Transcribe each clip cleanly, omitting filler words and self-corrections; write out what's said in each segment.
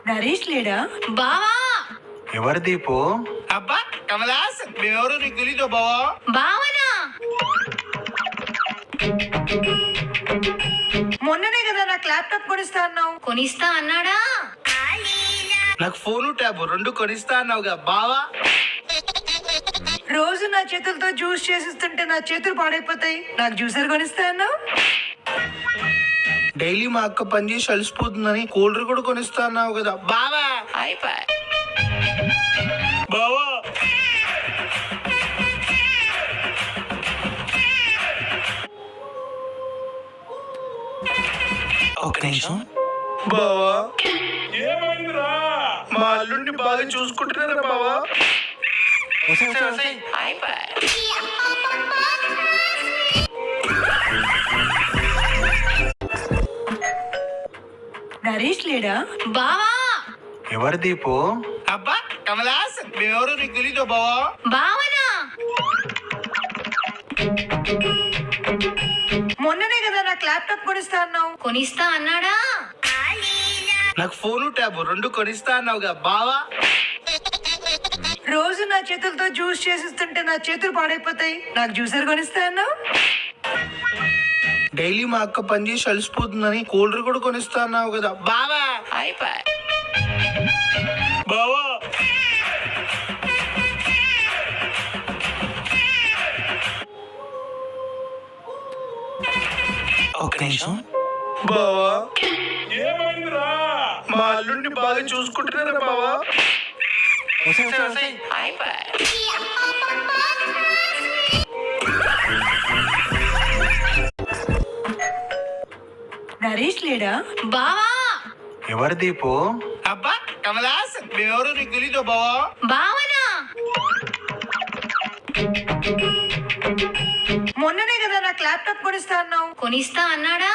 నరేష్ లేడా? బావా ఎవరు దీపు? అబ్బా కమలాస్, మేమెవరో నీకు తెలీదు బావా? బావనా మొన్ననే కదా నాకు ల్యాప్టాప్ కొనిస్తా అన్నావు. కొనిస్తా అన్నాడా? నాకు ఫోను ట్యాబ్ రెండు కొనిస్తా అన్నావుగా బావా? రోజు నా చేతులతో జ్యూస్ చేసిస్తుంటే నా చేతులు పాడైపోతాయి. నాకు జ్యూసర్ కొనిస్తా అన్నావు. డైలీ మా అక్క పని చేసి అలసిపోతుందని కూల్ డ్రింక్ కూడా కొనిస్తా అన్నావు కదా బావా? బావా ఒక నిమిషం. బావా ఏమైందిరా? మా అల్లుడిని బాగా చూసుకుంటున్నారా బావా? నరేష్ లేడా? బావా ఎవరు దీపు? అబ్బా కమలాస్, మేమెవరో నీకు తెలీదు బావా? బావనా మొన్ననే కదా నాకు ల్యాప్టాప్ కొనిస్తా అన్నావు. కొనిస్తా అన్నాడా? నాకు ఫోను ట్యాబ్ రెండు కొనిస్తా అన్నావుగా బావా? రోజు నా చేతులతో జ్యూస్ చేసిస్తుంటే నా చేతులు పాడైపోతాయి. నాకు జ్యూసర్ కొనిస్తా అన్నావు. డైలీ మా అక్క పని చేసి అలసిపోతుందని కూల్ డ్రింక్ కూడా కొనిస్తా అన్నావు కదా బావా? బావా ఒక నిమిషం. బావా ఏమైందిరా? మా అల్లుడిని బాగా చూసుకుంటున్నారా బావా? నరేష్ లేడా? బావా ఎవరు దీపు? అబ్బా కమలాస్, మేమెవరో నీకు తెలీదు బావా? బావనా మొన్ననే కదా నాకు ల్యాప్టాప్ కొనిస్తా అన్నావు. కొనిస్తా అన్నాడా?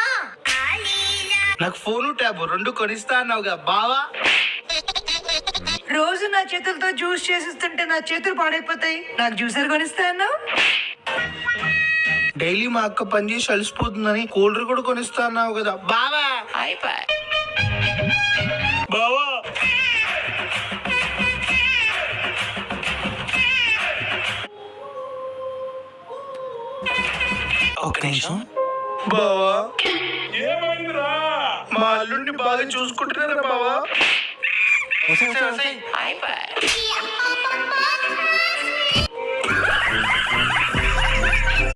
నాకు ఫోను ట్యాబ్ రెండు కొనిస్తా అన్నావుగా బావా? రోజు నా చేతులతో జ్యూస్ చేసిస్తుంటే నా చేతులు పాడైపోతాయి. నాకు జ్యూసర్ కొనిస్తా అన్నావు. డైలీ మా అక్క పని చేసి అలసిపోతుందని కూల్ డ్రింక్ కూడా కొనిస్తా అన్నావు కదా బావా? బావా ఒక నిమిషం. బావా ఏమైందిరా? మా అల్లుడిని బాగా చూసుకుంటున్నారా బావా?